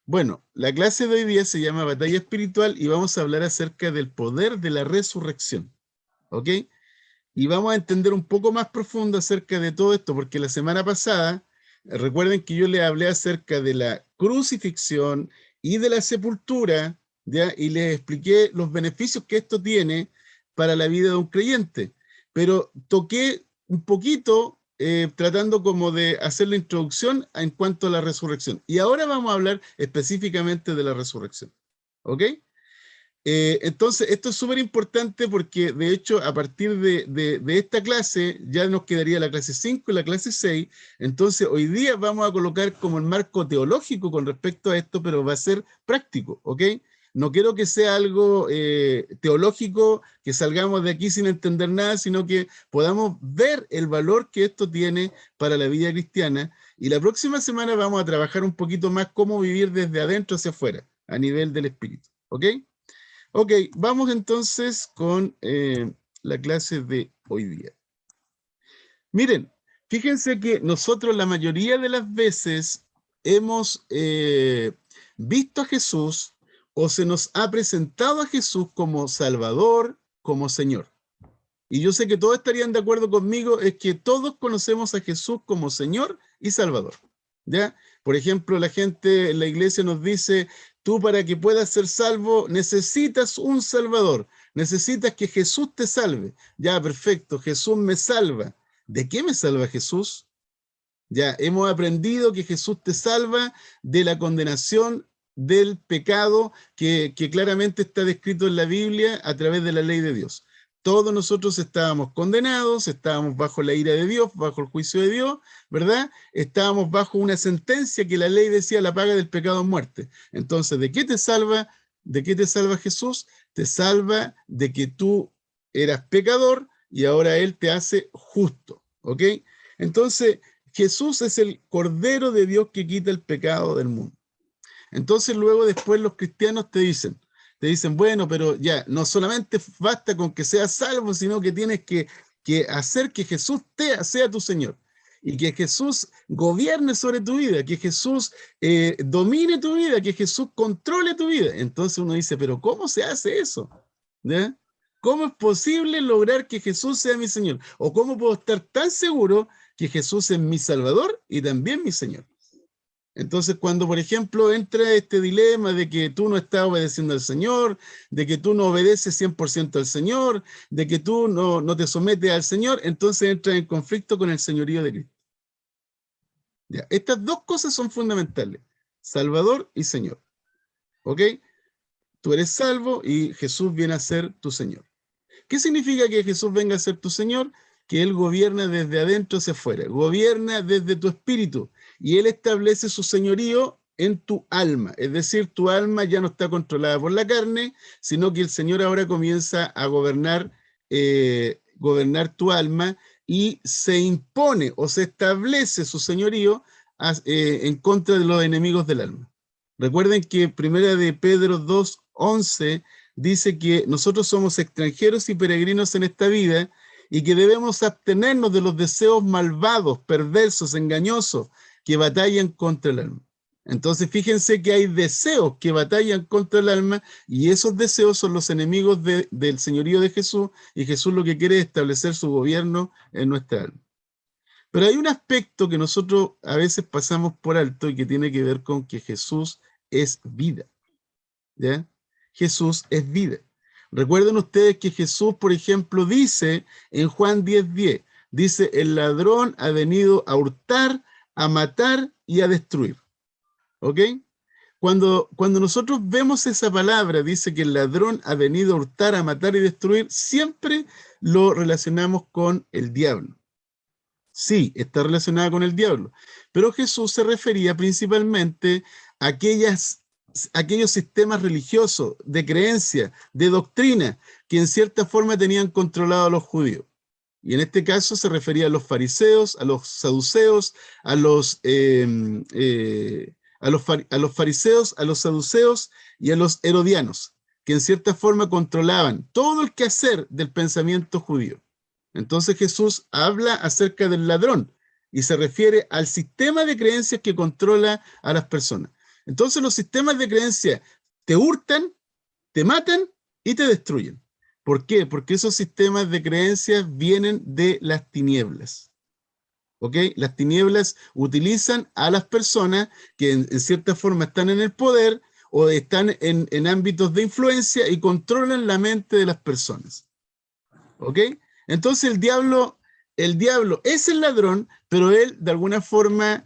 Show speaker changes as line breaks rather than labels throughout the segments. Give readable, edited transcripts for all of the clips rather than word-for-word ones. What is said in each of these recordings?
Bueno, la clase de hoy día se llama Batalla Espiritual y vamos a hablar acerca del poder de la resurrección, ¿ok? Y vamos a entender un poco más profundo acerca de todo esto, porque la semana pasada, recuerden que yo les hablé acerca de la crucifixión y de la sepultura, ¿ya? Y les expliqué los beneficios que esto tiene para la vida de un creyente. Pero toqué un poquito, tratando como de hacer la introducción en cuanto a la resurrección. Y ahora vamos a hablar específicamente de la resurrección, ¿ok? Entonces, esto es súper importante porque, de hecho, a partir de esta clase, ya nos quedaría la clase 5 y la clase 6. Entonces, hoy día vamos a colocar como el marco teológico con respecto a esto, pero va a ser práctico, ¿ok? No quiero que sea algo teológico, que salgamos de aquí sin entender nada, sino que podamos ver el valor que esto tiene para la vida cristiana. Y la próxima semana vamos a trabajar un poquito más cómo vivir desde adentro hacia afuera, a nivel del espíritu, ¿ok? Ok, vamos entonces con la clase de hoy día. Miren, fíjense que nosotros la mayoría de las veces hemos visto a Jesús o se nos ha presentado a Jesús como Salvador, como Señor. Y yo sé que todos estarían de acuerdo conmigo, es que todos conocemos a Jesús como Señor y Salvador. ¿Ya? Por ejemplo, la gente en la iglesia nos dice, tú para que puedas ser salvo necesitas un Salvador, necesitas que Jesús te salve. Ya, perfecto, Jesús me salva. ¿De qué me salva Jesús? Ya, hemos aprendido que Jesús te salva de la condenación del pecado que claramente está descrito en la Biblia a través de la ley de Dios. Todos nosotros estábamos condenados, estábamos bajo la ira de Dios, bajo el juicio de Dios, ¿verdad? Estábamos bajo una sentencia que la ley decía la paga del pecado es muerte. Entonces, ¿de qué te salva? ¿De qué te salva Jesús? Te salva de que tú eras pecador y ahora Él te hace justo, ¿ok? Entonces, Jesús es el Cordero de Dios que quita el pecado del mundo. Entonces luego después los cristianos te dicen, bueno, pero ya, no solamente basta con que seas salvo, sino que tienes que hacer que Jesús sea tu Señor. Y que Jesús gobierne sobre tu vida, que Jesús domine tu vida, que Jesús controle tu vida. Entonces uno dice, pero ¿cómo se hace eso? ¿Ya? ¿Cómo es posible lograr que Jesús sea mi Señor? ¿O cómo puedo estar tan seguro que Jesús es mi Salvador y también mi Señor? Entonces, cuando, por ejemplo, entra este dilema de que tú no estás obedeciendo al Señor, de que tú no obedeces 100% al Señor, de que tú no te sometes al Señor, entonces entras en conflicto con el señorío de Cristo. Ya, estas dos cosas son fundamentales, Salvador y Señor. ¿Ok? Tú eres salvo y Jesús viene a ser tu Señor. ¿Qué significa que Jesús venga a ser tu Señor? Que Él gobierna desde adentro hacia afuera, gobierna desde tu espíritu y Él establece su señorío en tu alma. Es decir, tu alma ya no está controlada por la carne, sino que el Señor ahora comienza a gobernar tu alma y se impone o se establece su señorío en contra de los enemigos del alma. Recuerden que primera de Pedro 2:11 dice que nosotros somos extranjeros y peregrinos en esta vida y que debemos abstenernos de los deseos malvados, perversos, engañosos que batallan contra el alma. Entonces fíjense que hay deseos que batallan contra el alma y esos deseos son los enemigos del señorío de Jesús y Jesús lo que quiere es establecer su gobierno en nuestra alma. Pero hay un aspecto que nosotros a veces pasamos por alto y que tiene que ver con que Jesús es vida. ¿Ya? Jesús es vida. Recuerden ustedes que Jesús, por ejemplo, dice en Juan 10:10, dice, el ladrón ha venido a hurtar, a matar y a destruir. ¿Ok? Cuando nosotros vemos esa palabra, dice que el ladrón ha venido a hurtar, a matar y destruir, siempre lo relacionamos con el diablo. Sí, está relacionada con el diablo, pero Jesús se refería principalmente a aquellos sistemas religiosos, de creencia, de doctrina, que en cierta forma tenían controlado a los judíos. Y en este caso se refería a los fariseos, a los saduceos, a los fariseos, a los saduceos y a los herodianos, que en cierta forma controlaban todo el quehacer del pensamiento judío. Entonces Jesús habla acerca del ladrón y se refiere al sistema de creencias que controla a las personas. Entonces los sistemas de creencia te hurtan, te matan y te destruyen. ¿Por qué? Porque esos sistemas de creencias vienen de las tinieblas. ¿Ok? Las tinieblas utilizan a las personas que en cierta forma están en el poder o están en ámbitos de influencia y controlan la mente de las personas. ¿Ok? Entonces el diablo es el ladrón, pero él de alguna forma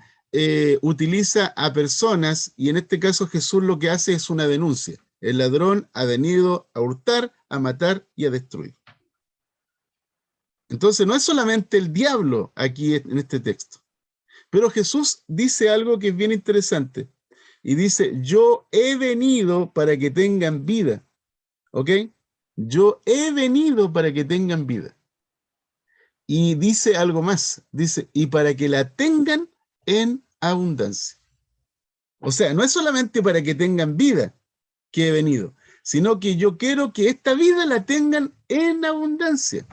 utiliza a personas, y en este caso Jesús lo que hace es una denuncia. El ladrón ha venido a hurtar, a matar y a destruir. Entonces no es solamente el diablo aquí en este texto, pero Jesús dice algo que es bien interesante, y dice, yo he venido para que tengan vida, ¿ok? Yo he venido para que tengan vida. Y dice algo más, dice, y para que la tengan en abundancia. O sea, no es solamente para que tengan vida que he venido, sino que yo quiero que esta vida la tengan en abundancia,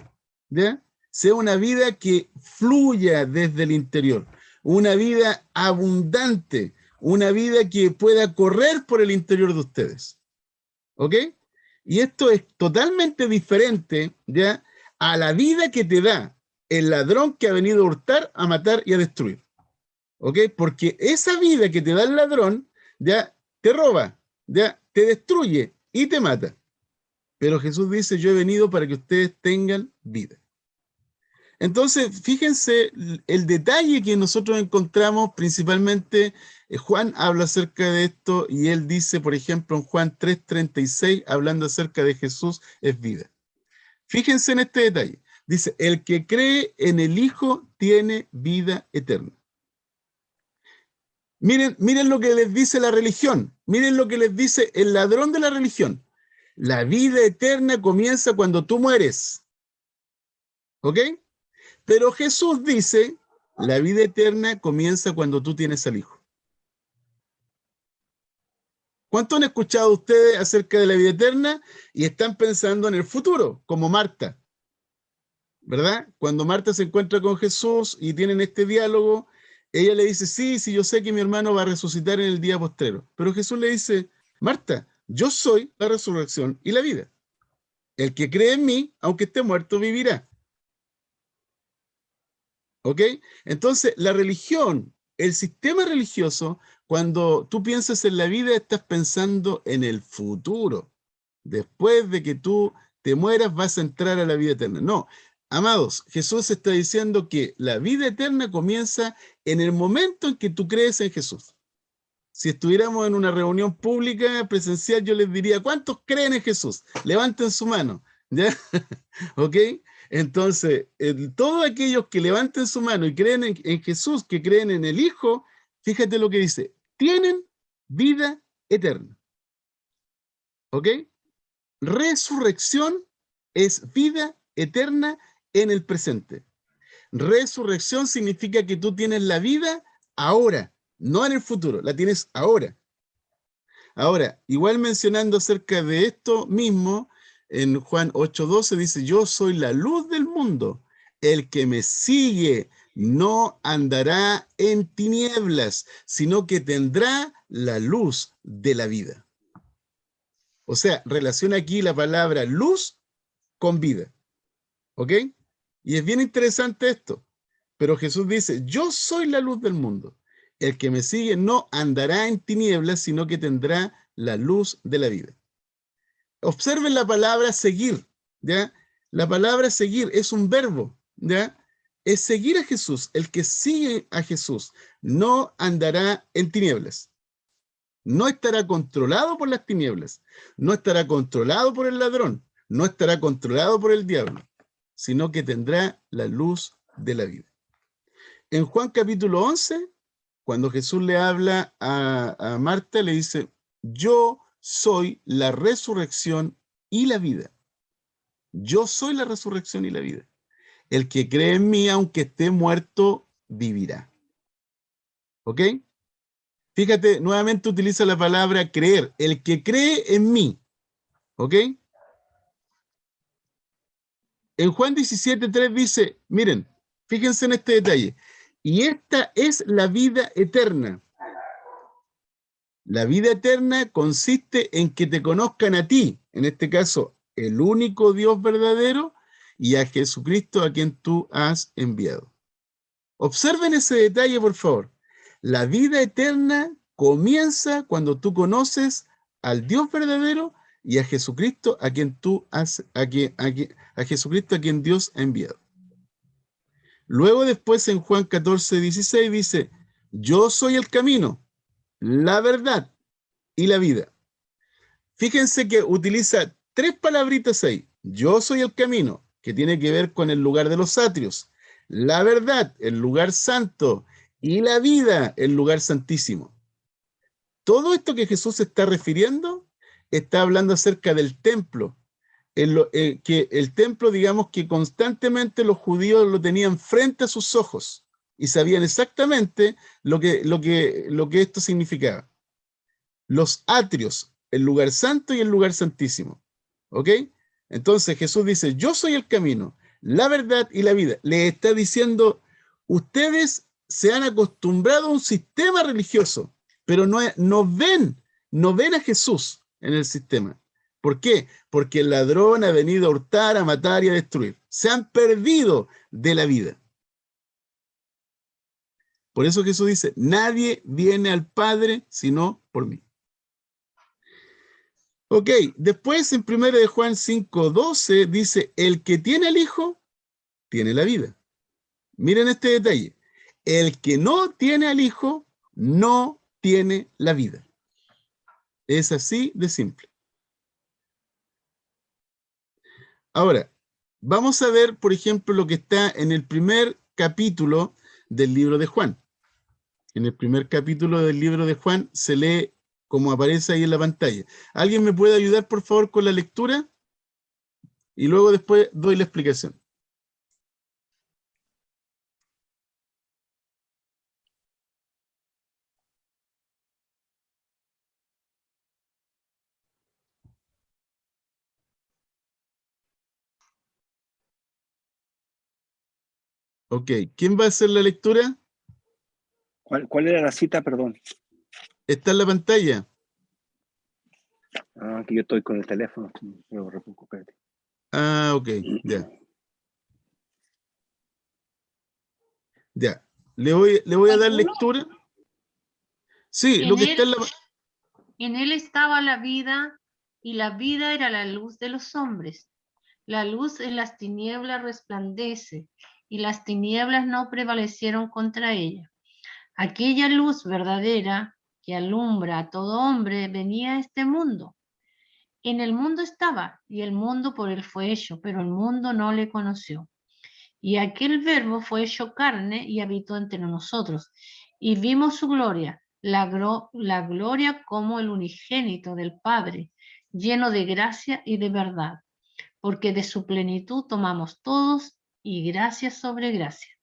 ¿ya? Sea una vida que fluya desde el interior, una vida abundante, una vida que pueda correr por el interior de ustedes, ¿ok? Y esto es totalmente diferente, ¿ya?, a la vida que te da el ladrón que ha venido a hurtar, a matar y a destruir, ¿ok? Porque esa vida que te da el ladrón, ya te roba, ya te destruye y te mata. Pero Jesús dice, yo he venido para que ustedes tengan vida. Entonces, fíjense el detalle que nosotros encontramos, principalmente Juan habla acerca de esto y él dice, por ejemplo, en Juan 3:36, hablando acerca de Jesús, es vida. Fíjense en este detalle. Dice, el que cree en el Hijo tiene vida eterna. Miren lo que les dice la religión. Miren lo que les dice el ladrón de la religión. La vida eterna comienza cuando tú mueres. ¿Ok? Pero Jesús dice, la vida eterna comienza cuando tú tienes al Hijo. ¿Cuánto han escuchado ustedes acerca de la vida eterna y están pensando en el futuro, como Marta? ¿Verdad? Cuando Marta se encuentra con Jesús y tienen este diálogo, ella le dice, sí, sí, yo sé que mi hermano va a resucitar en el día postrero. Pero Jesús le dice, Marta, yo soy la resurrección y la vida. El que cree en mí, aunque esté muerto, vivirá. ¿Ok? Entonces, la religión, el sistema religioso, cuando tú piensas en la vida, estás pensando en el futuro. Después de que tú te mueras, vas a entrar a la vida eterna. No, amados, Jesús está diciendo que la vida eterna comienza en el momento en que tú crees en Jesús. Si estuviéramos en una reunión pública presencial, yo les diría, ¿cuántos creen en Jesús? Levanten su mano, ¿ya? ¿Ok? Entonces, todos aquellos que levanten su mano y creen en Jesús, que creen en el Hijo, fíjate lo que dice, tienen vida eterna. ¿Ok? Resurrección es vida eterna en el presente. Resurrección significa que tú tienes la vida ahora, no en el futuro, la tienes ahora. Ahora, igual mencionando acerca de esto mismo, en Juan 8:12 dice, yo soy la luz del mundo. El que me sigue no andará en tinieblas, sino que tendrá la luz de la vida. O sea, relaciona aquí la palabra luz con vida. ¿Ok? Y es bien interesante esto. Pero Jesús dice, yo soy la luz del mundo. El que me sigue no andará en tinieblas, sino que tendrá la luz de la vida. Observen la palabra seguir, ¿ya? La palabra seguir es un verbo, ¿ya? Es seguir a Jesús. El que sigue a Jesús no andará en tinieblas. No estará controlado por las tinieblas. No estará controlado por el ladrón. No estará controlado por el diablo, sino que tendrá la luz de la vida. En Juan capítulo 11, cuando Jesús le habla a Marta, le dice, yo soy la resurrección y la vida. Yo soy la resurrección y la vida. El que cree en mí, aunque esté muerto, vivirá. ¿Ok? Fíjate, nuevamente utiliza la palabra creer. El que cree en mí. ¿Ok? En Juan 17:3 dice, miren, fíjense en este detalle. Y esta es la vida eterna. La vida eterna consiste en que te conozcan a ti, en este caso, el único Dios verdadero, y a Jesucristo a quien tú has enviado. Observen ese detalle, por favor. La vida eterna comienza cuando tú conoces al Dios verdadero y a Jesucristo a quien tú has, a Jesucristo a quien Dios ha enviado. Luego después en Juan 14:16 dice, yo soy el camino, la verdad y la vida. Fíjense que utiliza 3 palabritas ahí. Yo soy el camino, que tiene que ver con el lugar de los atrios. La verdad, el lugar santo. Y la vida, el lugar santísimo. Todo esto que Jesús se está refiriendo, está hablando acerca del templo. Que el templo, digamos que constantemente los judíos lo tenían frente a sus ojos y sabían exactamente lo que esto significaba. Los atrios, el lugar santo y el lugar santísimo. ¿Ok? Entonces Jesús dice, yo soy el camino, la verdad y la vida. Le está diciendo, ustedes se han acostumbrado a un sistema religioso, pero no ven a Jesús en el sistema. ¿Por qué? Porque el ladrón ha venido a hurtar, a matar y a destruir. Se han perdido de la vida. Por eso Jesús dice, nadie viene al Padre sino por mí. Ok, después en 1 de Juan 5:12 dice, el que tiene al Hijo, tiene la vida. Miren este detalle. El que no tiene al Hijo, no tiene la vida. Es así de simple. Ahora, vamos a ver, por ejemplo, lo que está en el primer capítulo del libro de Juan. En el primer capítulo del libro de Juan se lee como aparece ahí en la pantalla. ¿Alguien me puede ayudar, por favor, con la lectura? Y luego después doy la explicación. Ok, ¿quién va a hacer la lectura?
¿Cuál era la cita, perdón?
Está en la pantalla.
Ah, que yo estoy con el teléfono. Espérate.
Ah, ok, ya. Ya. ¿Le voy a dar lectura? Sí, lo que está en la...
En él estaba la vida, y la vida era la luz de los hombres. La luz en las tinieblas resplandece, y las tinieblas no prevalecieron contra ella. Aquella luz verdadera que alumbra a todo hombre venía a este mundo. En el mundo estaba, y el mundo por él fue hecho, pero el mundo no le conoció. Y aquel verbo fue hecho carne y habitó entre nosotros, y vimos su gloria, la gloria como el unigénito del Padre, lleno de gracia y de verdad, porque de su plenitud tomamos todos, y gracia sobre gracia.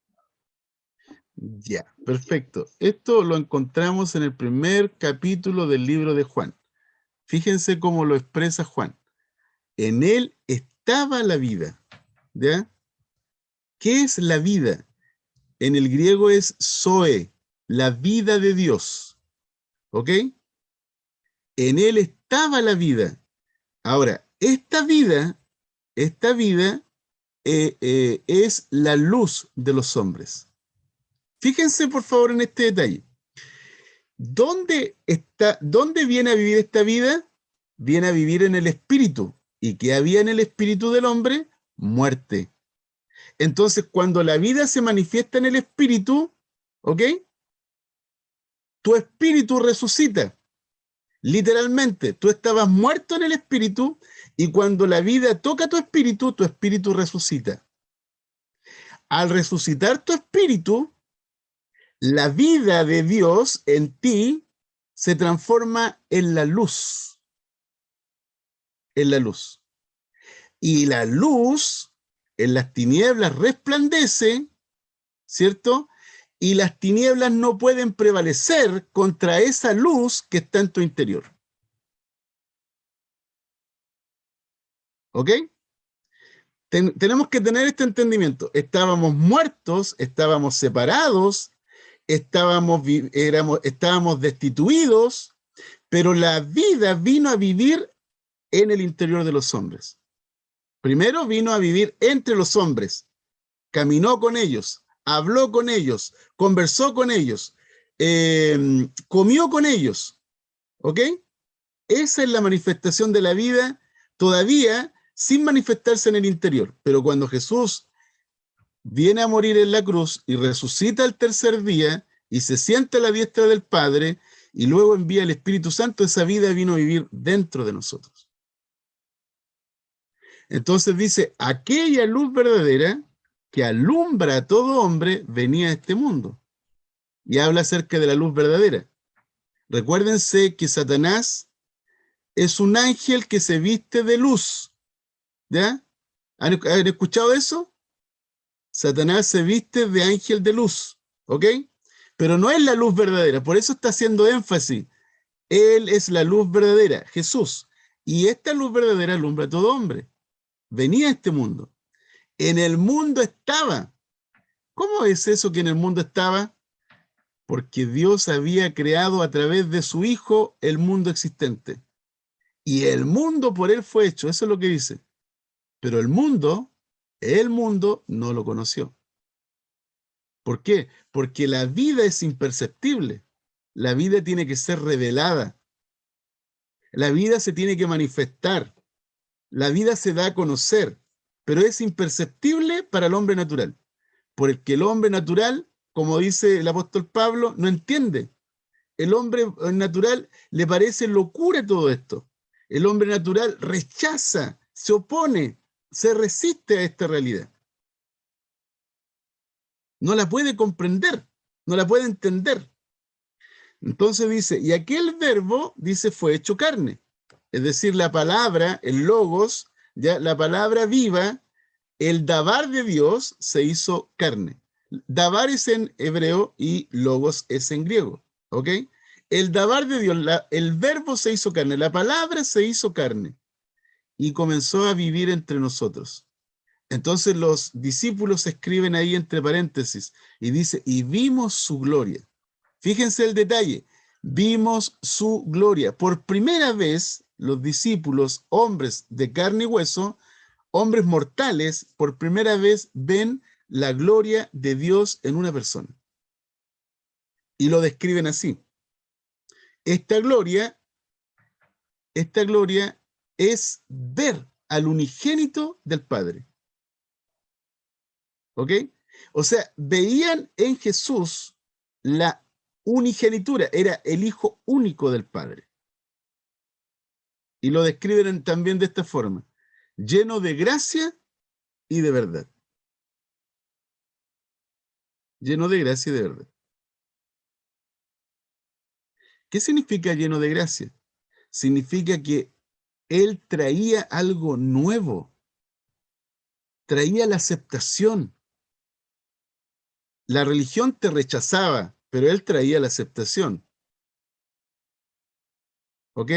Ya, perfecto. Esto lo encontramos en el primer capítulo del libro de Juan. Fíjense cómo lo expresa Juan. En él estaba la vida. ¿Ya? ¿Qué es la vida? En el griego es zoe, la vida de Dios. ¿Ok? En él estaba la vida. Ahora, esta vida es la luz de los hombres. Fíjense, por favor, en este detalle. ¿Dónde viene a vivir esta vida? Viene a vivir en el espíritu. ¿Y qué había en el espíritu del hombre? Muerte. Entonces, cuando la vida se manifiesta en el espíritu, ¿ok? Tu espíritu resucita. Literalmente, tú estabas muerto en el espíritu y cuando la vida toca tu espíritu resucita. Al resucitar tu espíritu, la vida de Dios en ti se transforma en la luz. En la luz. Y la luz en las tinieblas resplandece, ¿cierto? Y las tinieblas no pueden prevalecer contra esa luz que está en tu interior. ¿Ok? Tenemos que tener este entendimiento. Estábamos muertos, estábamos separados, estábamos destituidos, Pero la vida vino a vivir en el interior de los hombres. Primero vino a vivir entre los hombres. Caminó con ellos, habló con ellos, conversó con ellos, comió con ellos. ¿Ok? Esa es la manifestación de la vida, todavía sin manifestarse en el interior. Pero cuando Jesús viene a morir en la cruz y resucita al tercer día y se sienta a la diestra del Padre y luego envía el Espíritu Santo, esa vida vino a vivir dentro de nosotros. Entonces dice, aquella luz verdadera que alumbra a todo hombre venía a este mundo. Y habla acerca de la luz verdadera. Recuérdense que Satanás es un ángel que se viste de luz. ¿Ya? ¿Han escuchado eso? Satanás se viste de ángel de luz. ¿Ok? Pero no es la luz verdadera. Por eso está haciendo énfasis. Él es la luz verdadera, Jesús. Y esta luz verdadera alumbra a todo hombre. Venía a este mundo. En el mundo estaba. ¿Cómo es eso que en el mundo estaba? Porque Dios había creado a través de su Hijo el mundo existente. Y el mundo por él fue hecho, eso es lo que dice. Pero el mundo no lo conoció. ¿Por qué? Porque la vida es imperceptible. La vida tiene que ser revelada. La vida se tiene que manifestar. La vida se da a conocer, pero es imperceptible para el hombre natural. Porque el hombre natural, como dice el apóstol Pablo, no entiende. El hombre natural le parece locura todo esto. El hombre natural rechaza, se opone, se resiste a esta realidad. No la puede comprender, no la puede entender. Entonces dice, y aquel verbo, dice, fue hecho carne. Es decir, la palabra, el logos, ya la palabra viva, el dabar de Dios se hizo carne. Dabar es en hebreo y logos es en griego. ¿Ok? El dabar de Dios, el verbo se hizo carne, la palabra se hizo carne y comenzó a vivir entre nosotros. Entonces los discípulos escriben ahí entre paréntesis y dice, y vimos su gloria. Fíjense el detalle, vimos su gloria. Por primera vez los discípulos, hombres de carne y hueso, hombres mortales, por primera vez ven la gloria de Dios en una persona. Y lo describen así. Esta gloria es ver al unigénito del Padre. ¿Ok? O sea, veían en Jesús la unigenitura, era el Hijo único del Padre. Y lo describen también de esta forma, lleno de gracia y de verdad. Lleno de gracia y de verdad. ¿Qué significa lleno de gracia? Significa que Él traía algo nuevo, traía la aceptación. La religión te rechazaba, pero Él traía la aceptación. ¿Ok?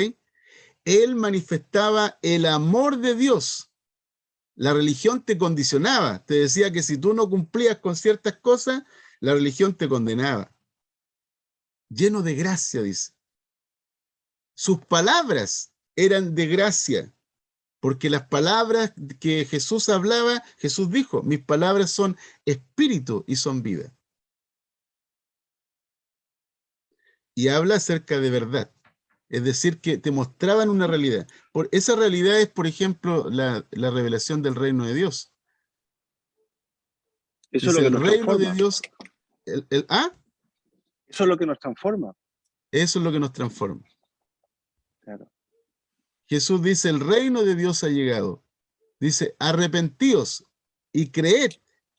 Él manifestaba el amor de Dios. La religión te condicionaba, te decía que si tú no cumplías con ciertas cosas, la religión te condenaba. Lleno de gracia, dice. Sus palabras eran de gracia, porque las palabras que Jesús hablaba, Jesús dijo, mis palabras son espíritu y son vida. Y habla acerca de verdad. Es decir, que te mostraban una realidad. Esa realidad es, por ejemplo, la revelación del reino de Dios.
Eso es lo que
el
nos
reino
transforma.
de Dios.
Eso es lo que nos transforma.
Eso es lo que nos transforma.
Claro.
Jesús dice, el reino de Dios ha llegado. Dice, arrepentíos y creed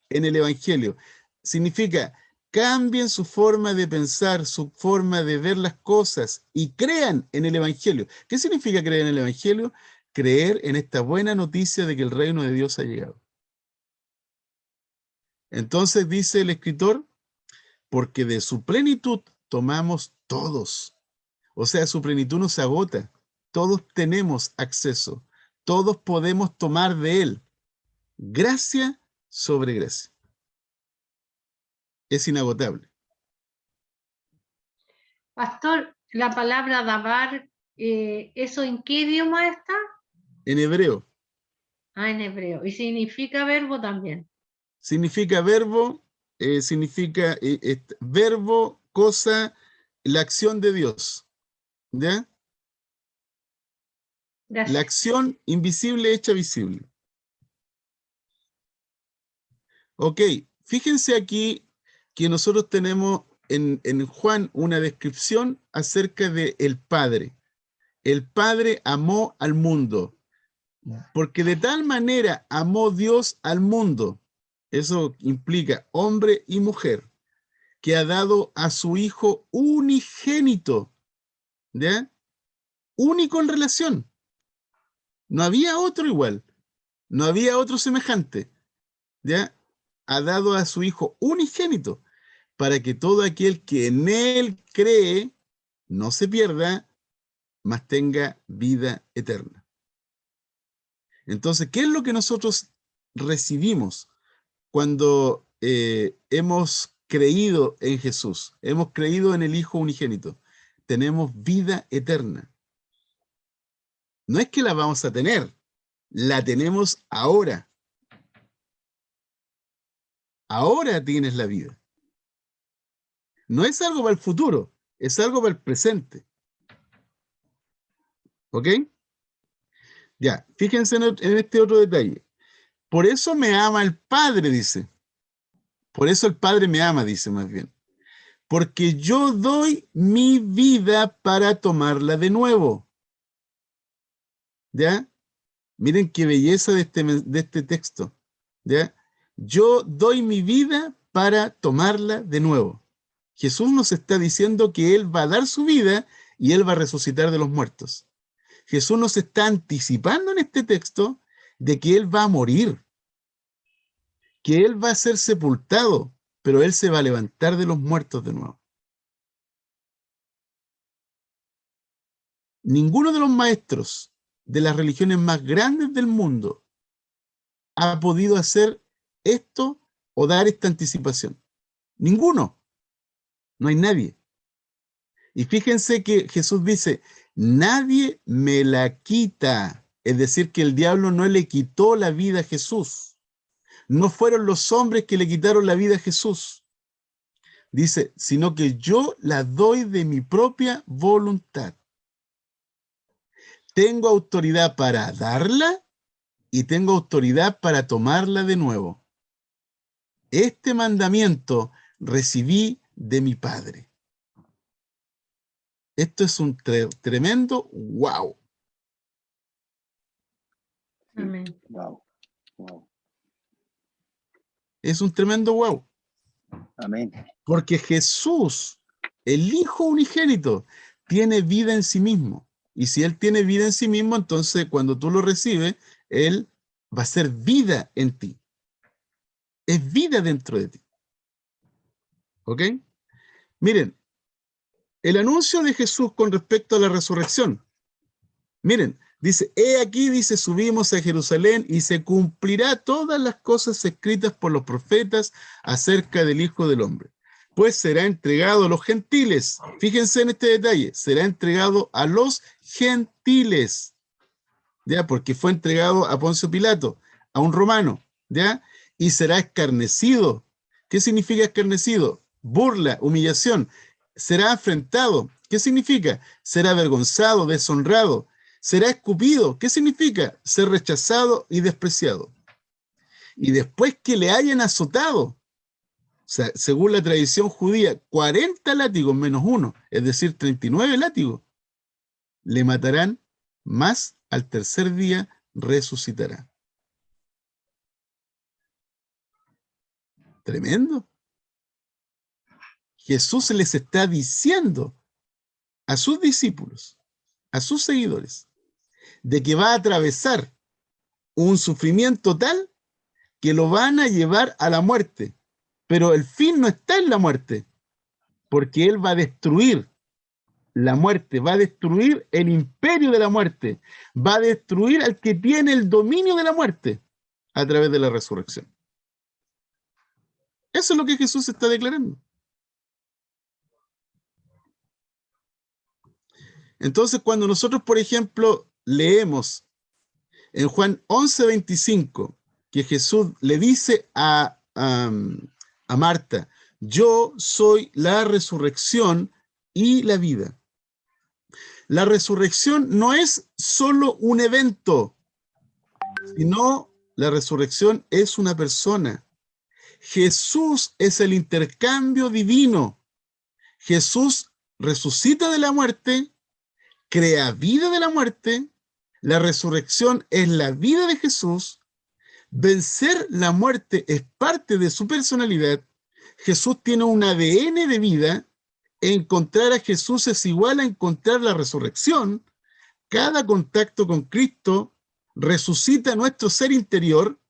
en el Evangelio. Significa, cambien su forma de pensar, su forma de ver las cosas y crean en el Evangelio. ¿Qué significa creer en el Evangelio? Creer en esta buena noticia de que el reino de Dios ha llegado. Entonces dice el escritor, porque de su plenitud tomamos todos. O sea, su plenitud no se agota. Todos tenemos acceso. Todos podemos tomar de él. Gracia sobre gracia. Es inagotable.
Pastor, la palabra dabar ¿Eso en qué idioma está?
En hebreo.
Ah, en hebreo. Y significa verbo también.
Significa verbo, significa verbo, cosa, la acción de Dios. ¿Ya? La
Gracias.
acción invisible hecha visible. Ok, fíjense aquí que nosotros tenemos en Juan una descripción acerca de el Padre. El Padre amó al mundo, porque de tal manera amó Dios al mundo. Eso implica hombre y mujer, que ha dado a su Hijo unigénito, ¿ya? Único en relación. No había otro igual, no había otro semejante, ¿ya? Ha dado a su Hijo unigénito, para que todo aquel que en Él cree no se pierda, mas tenga vida eterna. Entonces, ¿qué es lo que nosotros recibimos cuando hemos creído en Jesús? Hemos creído en el Hijo unigénito. Tenemos vida eterna. No es que la vamos a tener, la tenemos ahora. Ahora tienes la vida. No es algo para el futuro, es algo para el presente. ¿Ok? Ya, fíjense en este otro detalle. Por eso me ama el Padre, dice. Por eso el Padre me ama, dice más bien. Porque yo doy mi vida para tomarla de nuevo. ¿Ya? Miren qué belleza de este texto. ¿Ya? Yo doy mi vida para tomarla de nuevo. Jesús nos está diciendo que Él va a dar su vida y Él va a resucitar de los muertos. Jesús nos está anticipando en este texto de que Él va a morir, que Él va a ser sepultado, pero Él se va a levantar de los muertos de nuevo. Ninguno de los maestros de las religiones más grandes del mundo ha podido hacer esto o dar esta anticipación. Ninguno. No hay nadie. Y fíjense que Jesús dice, nadie me la quita. Es decir, que el diablo no le quitó la vida a Jesús. No fueron los hombres que le quitaron la vida a Jesús. Dice, sino que yo la doy de mi propia voluntad. Tengo autoridad para darla y tengo autoridad para tomarla de nuevo. Este mandamiento recibí de mi Padre. Esto es un tremendo wow.
Amén.
Wow. Wow.
Es un tremendo wow.
Amén.
Porque Jesús, el Hijo unigénito, tiene vida en sí mismo. Y si Él tiene vida en sí mismo, entonces cuando tú lo recibes, Él va a ser vida en ti. Es vida dentro de ti. ¿Ok? Miren, el anuncio de Jesús con respecto a la resurrección. Miren, dice, he aquí, dice, subimos a Jerusalén y se cumplirá todas las cosas escritas por los profetas acerca del Hijo del Hombre. Pues será entregado a los gentiles. Fíjense en este detalle, será entregado a los gentiles, ¿ya? Porque fue entregado a Poncio Pilato, a un romano, ¿ya? Y será escarnecido. ¿Qué significa escarnecido? Burla, humillación. Será afrentado. ¿Qué significa? Será avergonzado, deshonrado. Será escupido. ¿Qué significa? Ser rechazado y despreciado. Y después que le hayan azotado, o sea, según la tradición judía, 40 látigos menos uno, es decir, 39 látigos, le matarán, más al tercer día resucitará. Tremendo. Jesús les está diciendo a sus discípulos, a sus seguidores, de que va a atravesar un sufrimiento tal que lo van a llevar a la muerte. Pero el fin no está en la muerte, porque Él va a destruir la muerte, va a destruir el imperio de la muerte, va a destruir al que tiene el dominio de la muerte a través de la resurrección. Eso es lo que Jesús está declarando. Entonces, cuando nosotros, por ejemplo, leemos en Juan 11:25, que Jesús le dice a Marta, yo soy la resurrección y la vida. La resurrección no es solo un evento, sino la resurrección es una persona. Jesús es el intercambio divino. Jesús resucita de la muerte, crea vida de la muerte. La resurrección es la vida de Jesús. Vencer la muerte es parte de su personalidad. Jesús tiene un ADN de vida. Encontrar a Jesús es igual a encontrar la resurrección. Cada contacto con Cristo resucita nuestro ser interior.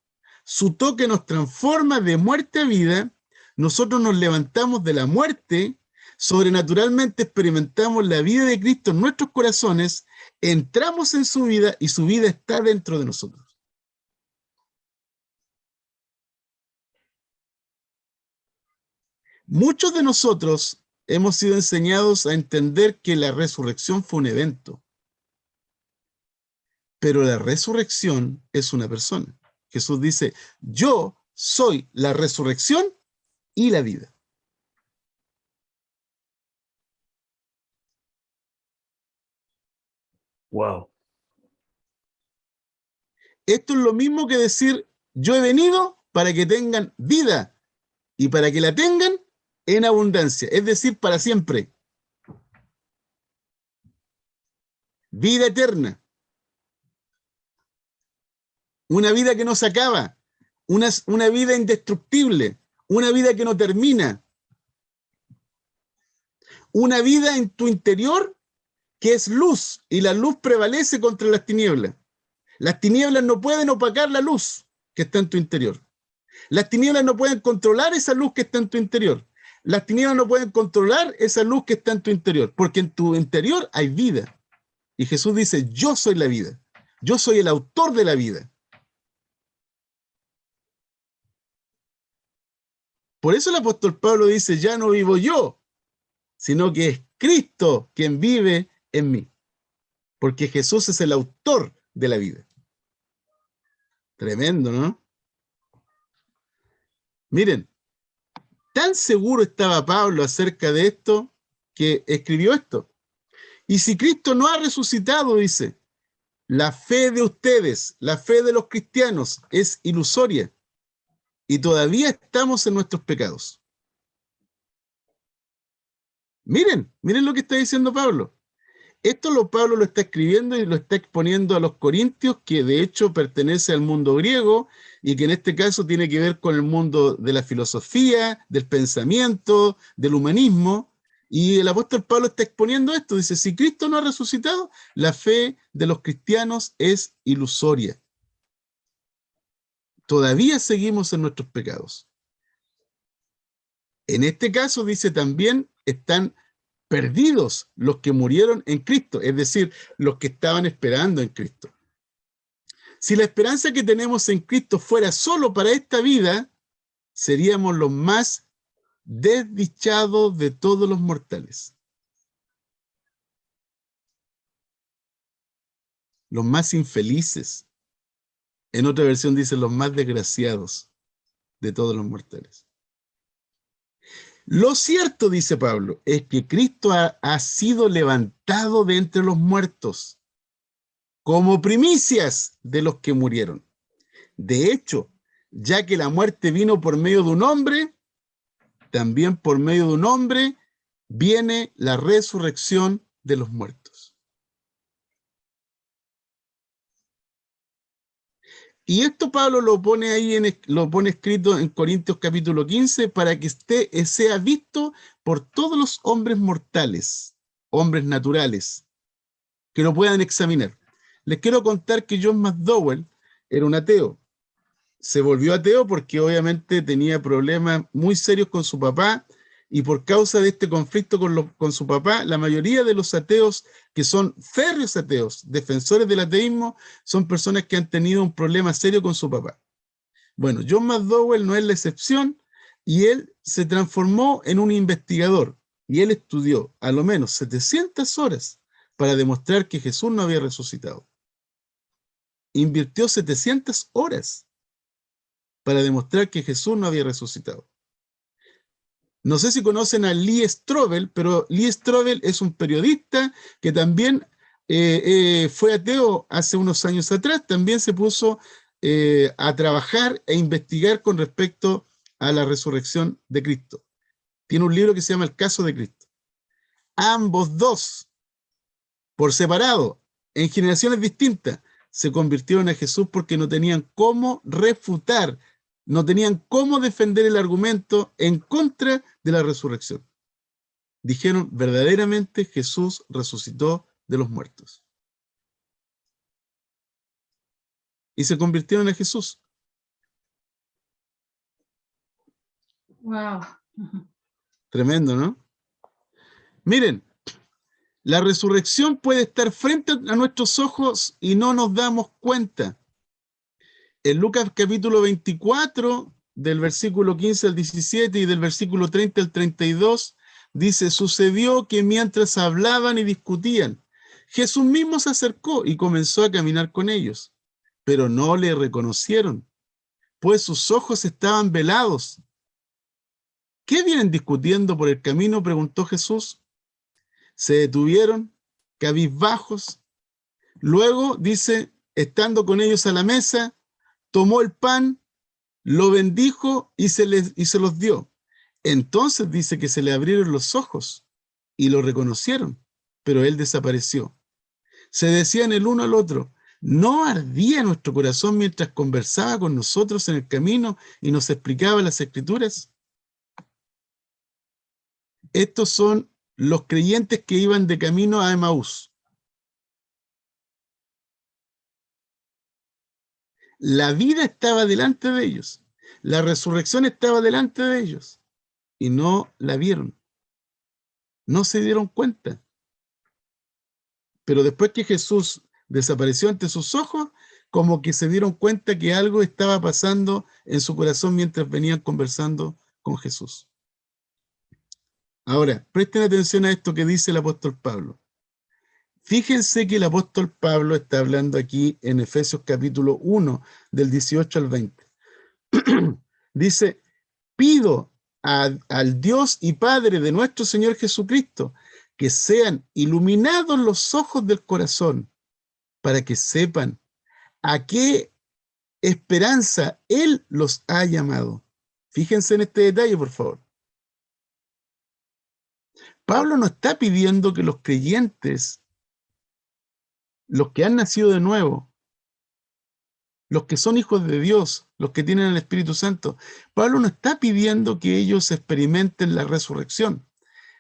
Su toque nos transforma de muerte a vida. Nosotros nos levantamos de la muerte. Sobrenaturalmente experimentamos la vida de Cristo en nuestros corazones. Entramos en su vida y su vida está dentro de nosotros. Muchos de nosotros hemos sido enseñados a entender que la resurrección fue un evento. Pero la resurrección es una persona. Jesús dice, yo soy la resurrección y la vida.
Wow.
Esto es lo mismo que decir, yo he venido para que tengan vida y para que la tengan en abundancia, es decir, para siempre. Vida eterna. Una vida que no se acaba, una vida indestructible, una vida que no termina. Una vida en tu interior que es luz y la luz prevalece contra las tinieblas. Las tinieblas no pueden opacar la luz que está en tu interior. Las tinieblas no pueden controlar esa luz que está en tu interior. Las tinieblas no pueden controlar esa luz que está en tu interior, porque en tu interior hay vida. Y Jesús dice, yo soy la vida. Yo soy el autor de la vida. Por eso el apóstol Pablo dice, ya no vivo yo, sino que es Cristo quien vive en mí. Porque Jesús es el autor de la vida. Tremendo, ¿no? Miren, tan seguro estaba Pablo acerca de esto que escribió esto. Y si Cristo no ha resucitado, dice, la fe de ustedes, la fe de los cristianos es ilusoria y todavía estamos en nuestros pecados. Miren lo que está diciendo Pablo. Esto Pablo lo está escribiendo y lo está exponiendo a los corintios, que de hecho pertenece al mundo griego y que en este caso tiene que ver con el mundo de la filosofía, del pensamiento, del humanismo. Y el apóstol Pablo está exponiendo esto. Dice, si Cristo no ha resucitado, la fe de los cristianos es ilusoria. Todavía seguimos en nuestros pecados. En este caso, dice también, están perdidos los que murieron en Cristo, es decir, los que estaban esperando en Cristo. Si la esperanza que tenemos en Cristo fuera solo para esta vida, seríamos los más desdichados de todos los mortales. Los más infelices. En otra versión dice los más desgraciados de todos los mortales. Lo cierto, dice Pablo, es que Cristo ha sido levantado de entre los muertos como primicias de los que murieron. De hecho, ya que la muerte vino por medio de un hombre, también por medio de un hombre viene la resurrección de los muertos. Y esto Pablo lo pone ahí, lo pone escrito en Corintios capítulo 15, para que sea visto por todos los hombres mortales, hombres naturales, que lo puedan examinar. Les quiero contar que John McDowell era un ateo. Se volvió ateo porque obviamente tenía problemas muy serios con su papá, y por causa de este conflicto con su papá, la mayoría de los ateos que son férreos ateos, defensores del ateísmo, son personas que han tenido un problema serio con su papá. Bueno, John McDowell no es la excepción, y él se transformó en un investigador, y él estudió a lo menos 700 horas para demostrar que Jesús no había resucitado. Invirtió 700 horas para demostrar que Jesús no había resucitado. No sé si conocen a Lee Strobel, pero Lee Strobel es un periodista que también fue ateo hace unos años atrás. También se puso a trabajar e investigar con respecto a la resurrección de Cristo. Tiene un libro que se llama El caso de Cristo. Ambos dos, por separado, en generaciones distintas, se convirtieron a Jesús porque no tenían cómo refutar, no tenían cómo defender el argumento en contra de la resurrección. Dijeron, verdaderamente Jesús resucitó de los muertos. Y se convirtieron a Jesús.
Wow.
Tremendo, ¿no? Miren, la resurrección puede estar frente a nuestros ojos y no nos damos cuenta. En Lucas capítulo 24, del versículo 15 al 17 y del versículo 30 al 32, dice, sucedió que mientras hablaban y discutían, Jesús mismo se acercó y comenzó a caminar con ellos, pero no le reconocieron, pues sus ojos estaban velados. ¿Qué vienen discutiendo por el camino?, preguntó Jesús. Se detuvieron, cabizbajos. Luego, dice, estando con ellos a la mesa, tomó el pan, lo bendijo y se los dio. Entonces dice que se le abrieron los ojos y lo reconocieron, pero él desapareció. Se decían el uno al otro, ¿no ardía nuestro corazón mientras conversaba con nosotros en el camino y nos explicaba las Escrituras? Estos son los creyentes que iban de camino a Emaús. La vida estaba delante de ellos. La resurrección estaba delante de ellos. Y no la vieron. No se dieron cuenta. Pero después que Jesús desapareció ante sus ojos, como que se dieron cuenta que algo estaba pasando en su corazón mientras venían conversando con Jesús. Ahora, presten atención a esto que dice el apóstol Pablo. Fíjense que el apóstol Pablo está hablando aquí en Efesios capítulo 1, del 18 al 20. Dice, pido al Dios y Padre de nuestro Señor Jesucristo que sean iluminados los ojos del corazón para que sepan a qué esperanza Él los ha llamado. Fíjense en este detalle, por favor. Pablo no está pidiendo que los creyentes, los que han nacido de nuevo, los que son hijos de Dios, los que tienen el Espíritu Santo, Pablo no está pidiendo que ellos experimenten la resurrección,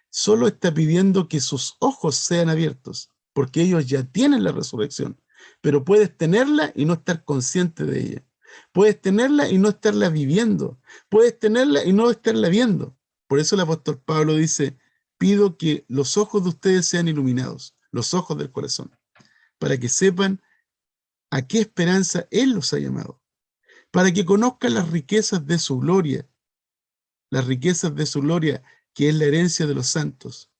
solo está pidiendo que sus ojos sean abiertos, porque ellos ya tienen la resurrección, pero puedes tenerla y no estar consciente de ella. Puedes tenerla y no estarla viviendo. Puedes tenerla y no estarla viendo. Por eso el apóstol Pablo dice, pido que los ojos de ustedes sean iluminados, los ojos del corazón, para que sepan a qué esperanza Él los ha llamado, para que conozcan las riquezas de su gloria, que es la herencia de los santos,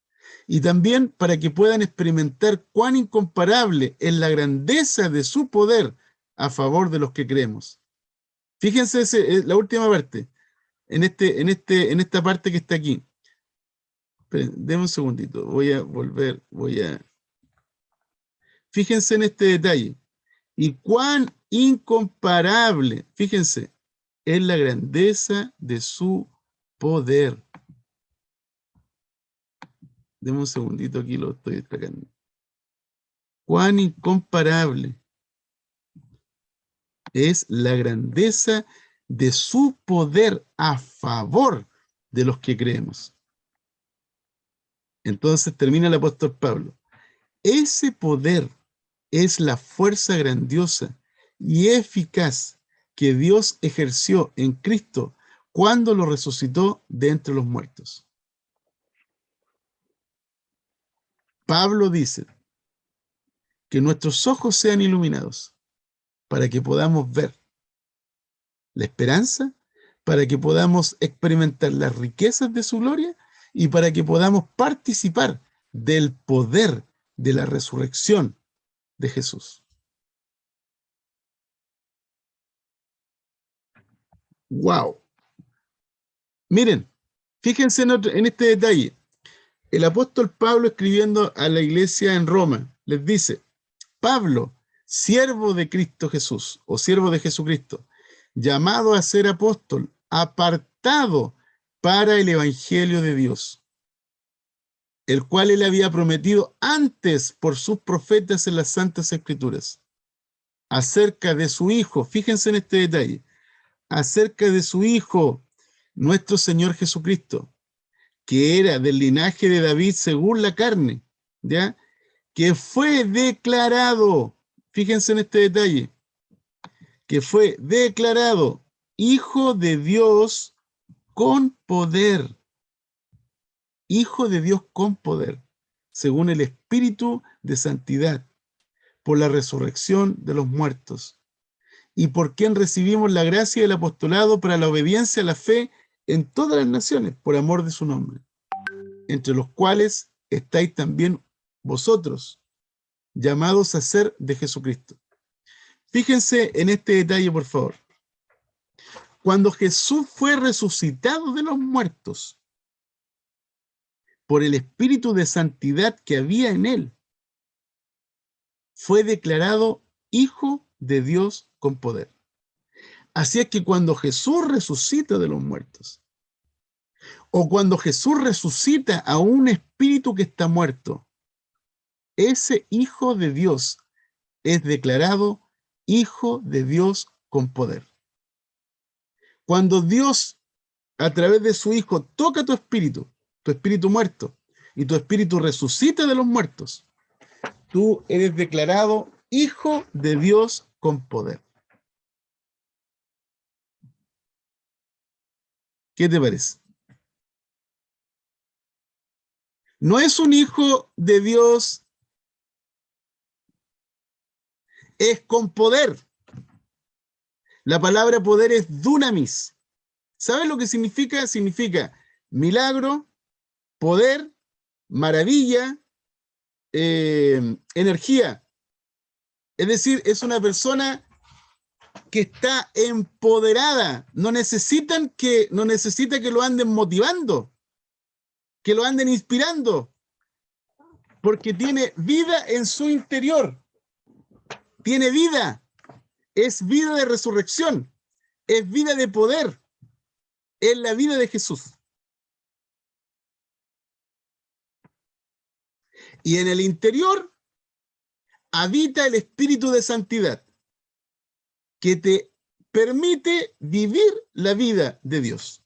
y también para que puedan experimentar cuán incomparable es la grandeza de su poder a favor de los que creemos. Fíjense la última parte, en esta parte que está aquí. Denme un segundito, Fíjense en este detalle. Y cuán incomparable, fíjense, es la grandeza de su poder. Deme un segundito, aquí lo estoy destacando. Cuán incomparable es la grandeza de su poder a favor de los que creemos. Entonces termina el apóstol Pablo. Ese poder es la fuerza grandiosa y eficaz que Dios ejerció en Cristo cuando lo resucitó de entre los muertos. Pablo dice que nuestros ojos sean iluminados para que podamos ver la esperanza, para que podamos experimentar las riquezas de su gloria y para que podamos participar del poder de la resurrección de Jesús. ¡Wow! Miren, fíjense en este detalle. El apóstol Pablo, escribiendo a la iglesia en Roma, les dice: Pablo, siervo de Cristo Jesús, o siervo de Jesucristo, llamado a ser apóstol, apartado para el evangelio de Dios, el cual él había prometido antes por sus profetas en las Santas Escrituras, acerca de su Hijo. Fíjense en este detalle: acerca de su Hijo, nuestro Señor Jesucristo, que era del linaje de David según la carne, ¿ya? Que fue declarado, fíjense en este detalle, que fue declarado Hijo de Dios con poder. Hijo de Dios con poder, según el Espíritu de santidad, por la resurrección de los muertos, y por quien recibimos la gracia del apostolado para la obediencia a la fe en todas las naciones, por amor de su nombre, entre los cuales estáis también vosotros, llamados a ser de Jesucristo. Fíjense en este detalle, por favor. Cuando Jesús fue resucitado de los muertos, por el Espíritu de santidad que había en él, fue declarado Hijo de Dios con poder. Así es que cuando Jesús resucita de los muertos, o cuando Jesús resucita a un espíritu que está muerto, ese Hijo de Dios es declarado Hijo de Dios con poder. Cuando Dios, a través de su Hijo, toca tu espíritu muerto, y tu espíritu resucita de los muertos, tú eres declarado Hijo de Dios con poder. ¿Qué te parece? No es un hijo de Dios, es con poder. La palabra poder es dunamis. ¿Sabes lo que significa? Significa milagro, poder, maravilla, energía. Es decir, es una persona que está empoderada. No necesita que lo anden motivando, que lo anden inspirando, porque tiene vida en su interior. Tiene vida. Es vida de resurrección. Es vida de poder. Es la vida de Jesús. Y en el interior habita el Espíritu de santidad, que te permite vivir la vida de Dios.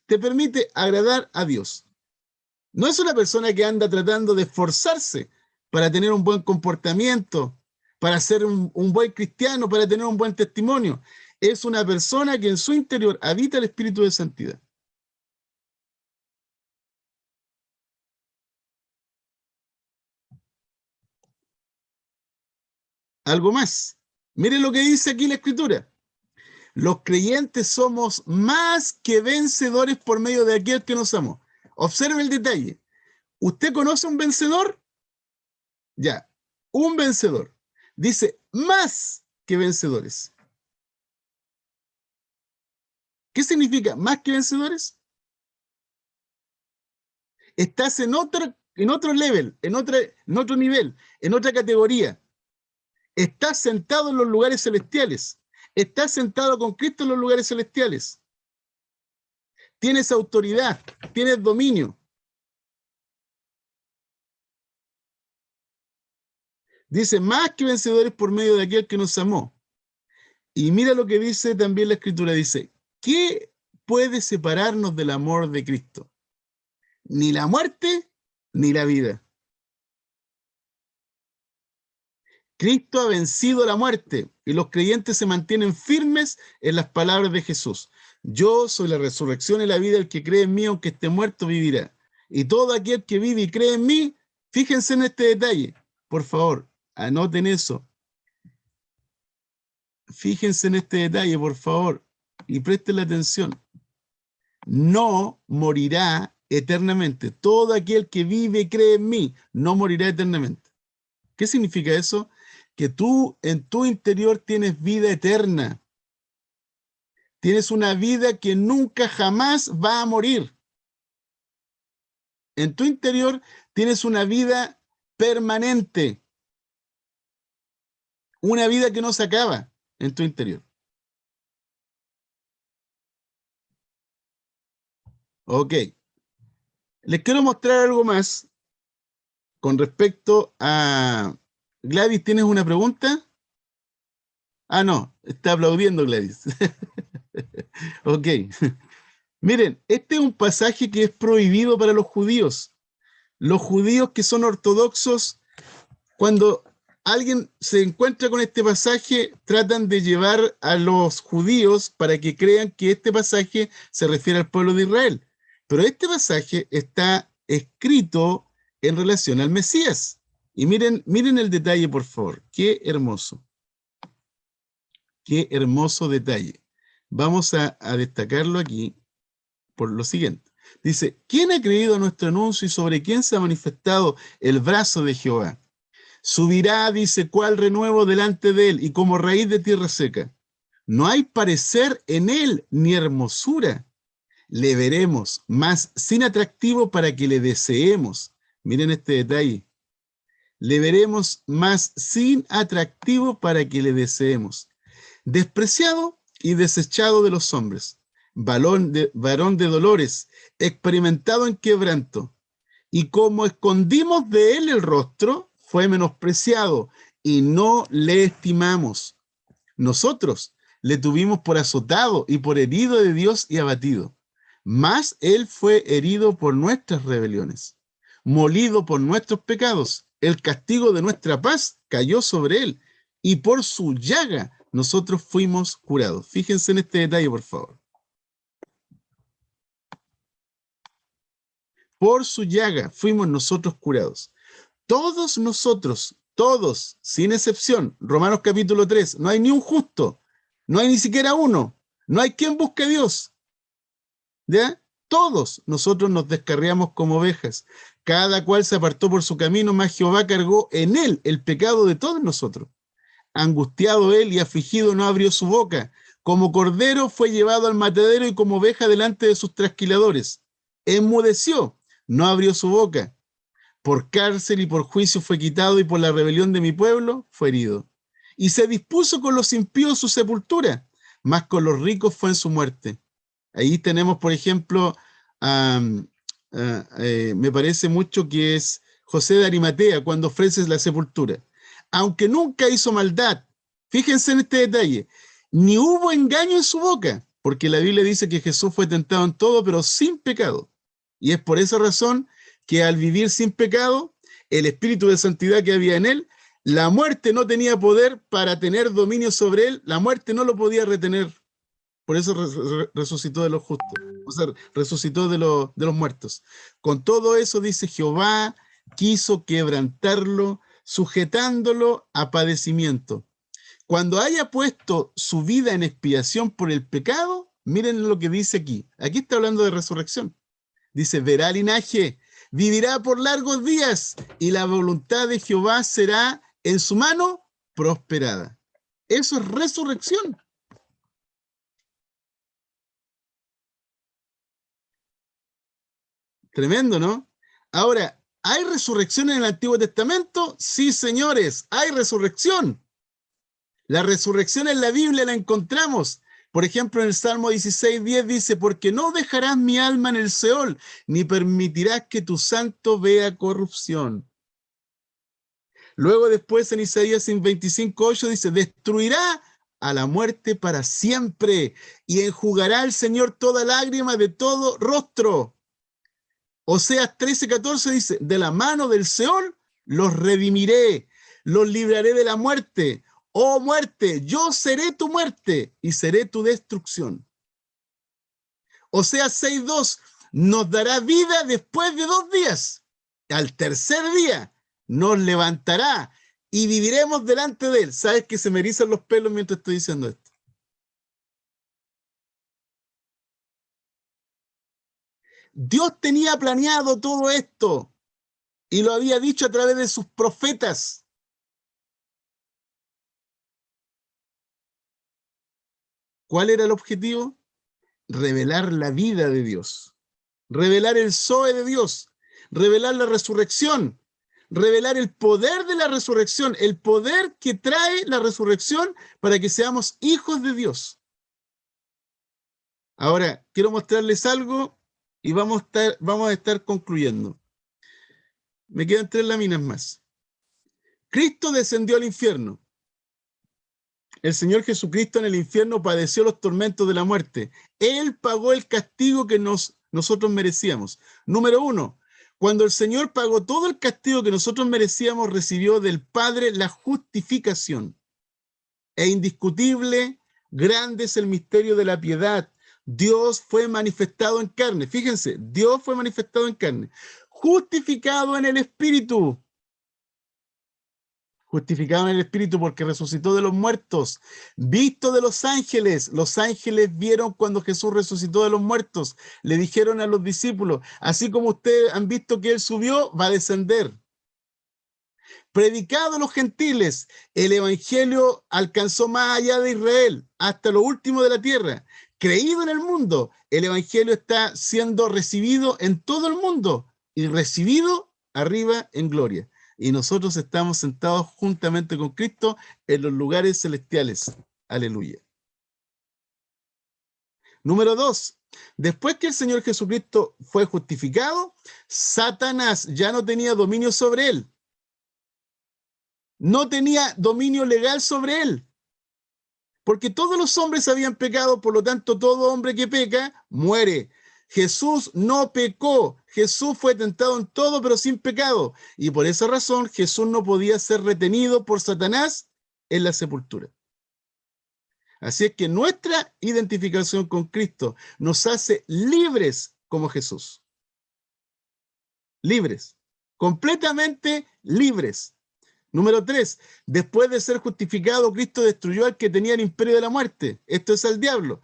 Te permite agradar a Dios. No es una persona que anda tratando de esforzarse para tener un buen comportamiento, para ser un buen cristiano, para tener un buen testimonio. Es una persona que en su interior habita el Espíritu de santidad. Algo más. Miren lo que dice aquí la Escritura. Los creyentes somos más que vencedores por medio de aquel que nos amó. Observe el detalle. ¿Usted conoce un vencedor? Ya, un vencedor. Dice más que vencedores. ¿Qué significa más que vencedores? Estás en otro level, en otro nivel, en otra categoría. Estás sentado en los lugares celestiales. Estás sentado con Cristo en los lugares celestiales. Tienes autoridad, tienes dominio. Dice, más que vencedores por medio de aquel que nos amó. Y mira lo que dice también la Escritura. Dice, ¿qué puede separarnos del amor de Cristo? Ni la muerte, ni la vida. Cristo ha vencido la muerte y los creyentes se mantienen firmes en las palabras de Jesús. Yo soy la resurrección y la vida, el que cree en mí, aunque esté muerto, vivirá. Y todo aquel que vive y cree en mí, fíjense en este detalle, por favor, anoten eso. Fíjense en este detalle, por favor, y presten atención. No morirá eternamente. Todo aquel que vive y cree en mí, no morirá eternamente. ¿Qué significa eso? Que tú en tu interior tienes vida eterna. Tienes una vida que nunca jamás va a morir. En tu interior tienes una vida permanente. Una vida que no se acaba en tu interior. Ok. Les quiero mostrar algo más con respecto a... Gladys, ¿tienes una pregunta? Ah, no, está aplaudiendo Gladys. Ok. Miren, este es un pasaje que es prohibido para los judíos. Los judíos que son ortodoxos, cuando alguien se encuentra con este pasaje, tratan de llevar a los judíos para que crean que este pasaje se refiere al pueblo de Israel. Pero este pasaje está escrito en relación al Mesías. Y miren el detalle, por favor. Qué hermoso. Qué hermoso detalle. Vamos a destacarlo aquí por lo siguiente. Dice, ¿quién ha creído a nuestro anuncio y sobre quién se ha manifestado el brazo de Jehová? Subirá, dice, cuál renuevo delante de él y como raíz de tierra seca. No hay parecer en él ni hermosura. Le veremos, mas sin atractivo para que le deseemos. Miren este detalle. Le veremos, mas sin atractivo para que le deseemos. Despreciado y desechado de los hombres, varón de dolores, experimentado en quebranto. Y como escondimos de él el rostro, fue menospreciado y no le estimamos. Nosotros le tuvimos por azotado y por herido de Dios y abatido. Mas él fue herido por nuestras rebeliones, molido por nuestros pecados. El castigo de nuestra paz cayó sobre él y por su llaga nosotros fuimos curados. Fíjense en este detalle, por favor. Por su llaga fuimos nosotros curados. Todos nosotros, todos, sin excepción, Romanos capítulo 3, no hay ni un justo, no hay ni siquiera uno, no hay quien busque a Dios. ¿Ya? Todos nosotros nos descarriamos como ovejas. Cada cual se apartó por su camino, mas Jehová cargó en él el pecado de todos nosotros. Angustiado él y afligido no abrió su boca. Como cordero fue llevado al matadero y como oveja delante de sus trasquiladores. Enmudeció, no abrió su boca. Por cárcel y por juicio fue quitado y por la rebelión de mi pueblo fue herido. Y se dispuso con los impíos su sepultura, mas con los ricos fue en su muerte. Ahí tenemos, por ejemplo, me parece mucho que es José de Arimatea cuando ofrece la sepultura. Aunque nunca hizo maldad, fíjense en este detalle, ni hubo engaño en su boca, porque la Biblia dice que Jesús fue tentado en todo, pero sin pecado. Y es por esa razón que al vivir sin pecado, el espíritu de santidad que había en él, la muerte no tenía poder para tener dominio sobre él, la muerte no lo podía retener. Por eso resucitó de los justos, o sea, resucitó de los muertos. Con todo eso, dice Jehová, quiso quebrantarlo, sujetándolo a padecimiento. Cuando haya puesto su vida en expiación por el pecado, miren lo que dice aquí. Aquí está hablando de resurrección. Dice, verá linaje, vivirá por largos días, y la voluntad de Jehová será en su mano prosperada. Eso es resurrección. Tremendo, ¿no? Ahora, ¿hay resurrección en el Antiguo Testamento? Sí, señores, hay resurrección. La resurrección en la Biblia la encontramos. Por ejemplo, en el Salmo 16:10 dice, porque no dejarás mi alma en el Seol, ni permitirás que tu santo vea corrupción. Luego después en Isaías 25:8 dice, destruirá a la muerte para siempre y enjugará el Señor toda lágrima de todo rostro. Oseas 13:14 dice, de la mano del Seol los redimiré, los libraré de la muerte. Oh muerte, yo seré tu muerte y seré tu destrucción. Oseas 6:2 nos dará vida después de 2 días. Al tercer día nos levantará y viviremos delante de él. ¿Sabes que se me erizan los pelos mientras estoy diciendo esto? Dios tenía planeado todo esto y lo había dicho a través de sus profetas. ¿Cuál era el objetivo? Revelar la vida de Dios, revelar el Zoe de Dios, revelar la resurrección, revelar el poder de la resurrección, el poder que trae la resurrección para que seamos hijos de Dios. Ahora, quiero mostrarles algo y vamos a estar concluyendo. Me quedan 3 láminas más. Cristo descendió al infierno. El Señor Jesucristo en el infierno padeció los tormentos de la muerte. Él pagó el castigo que nosotros merecíamos. Número 1, cuando el Señor pagó todo el castigo que nosotros merecíamos, recibió del Padre la justificación. Es indiscutible, grande es el misterio de la piedad. Dios fue manifestado en carne. Fíjense, Dios fue manifestado en carne. Justificado en el Espíritu. Justificado en el Espíritu porque resucitó de los muertos, visto de los ángeles vieron cuando Jesús resucitó de los muertos, le dijeron a los discípulos, así como ustedes han visto que Él subió, va a descender. Predicado a los gentiles, el Evangelio alcanzó más allá de Israel, hasta lo último de la tierra. Creído en el mundo, el Evangelio está siendo recibido en todo el mundo y recibido arriba en gloria. Y nosotros estamos sentados juntamente con Cristo en los lugares celestiales. Aleluya. Número 2. Después que el Señor Jesucristo fue justificado, Satanás ya no tenía dominio sobre él. No tenía dominio legal sobre él. Porque todos los hombres habían pecado, por lo tanto, todo hombre que peca, muere. Jesús no pecó, Jesús fue tentado en todo, pero sin pecado. Y por esa razón, Jesús no podía ser retenido por Satanás en la sepultura. Así es que nuestra identificación con Cristo nos hace libres como Jesús. Libres, completamente libres. Número 3, después de ser justificado, Cristo destruyó al que tenía el imperio de la muerte. Esto es al diablo.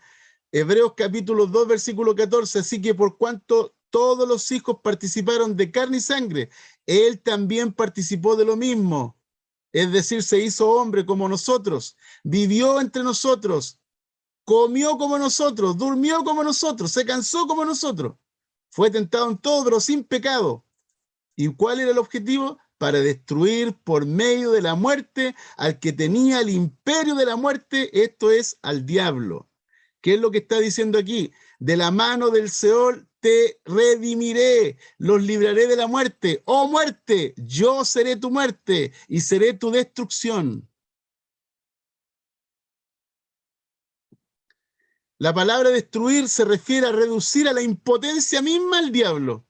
Hebreos capítulo 2, versículo 14, así que por cuanto todos los hijos participaron de carne y sangre, Él también participó de lo mismo. Es decir, se hizo hombre como nosotros, vivió entre nosotros, comió como nosotros, durmió como nosotros, se cansó como nosotros. Fue tentado en todo, pero sin pecado. ¿Y cuál era el objetivo? Para destruir por medio de la muerte al que tenía el imperio de la muerte, esto es, al diablo. ¿Qué es lo que está diciendo aquí? De la mano del Seol te redimiré, los libraré de la muerte. ¡Oh muerte! Yo seré tu muerte y seré tu destrucción. La palabra destruir se refiere a reducir a la impotencia misma al diablo,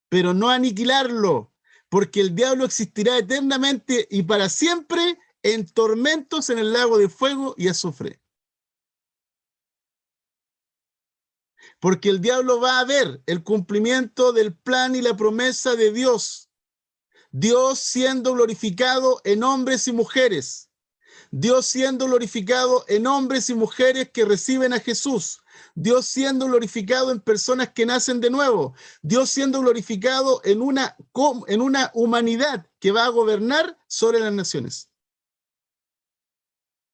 pero no aniquilarlo, porque el diablo existirá eternamente y para siempre en tormentos en el lago de fuego y azufre. Porque el diablo va a ver el cumplimiento del plan y la promesa de Dios. Dios siendo glorificado en hombres y mujeres. Dios siendo glorificado en hombres y mujeres que reciben a Jesús. Dios siendo glorificado en personas que nacen de nuevo. Dios siendo glorificado en una humanidad que va a gobernar sobre las naciones.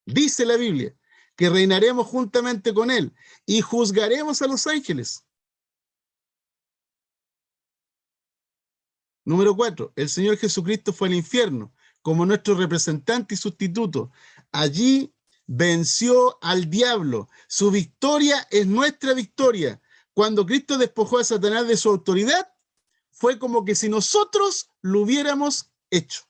Dice la Biblia que reinaremos juntamente con Él y juzgaremos a los ángeles. Número 4, el Señor Jesucristo fue al infierno como nuestro representante y sustituto. Allí venció al diablo. Su victoria es nuestra victoria. Cuando Cristo despojó a Satanás de su autoridad, fue como que si nosotros lo hubiéramos hecho.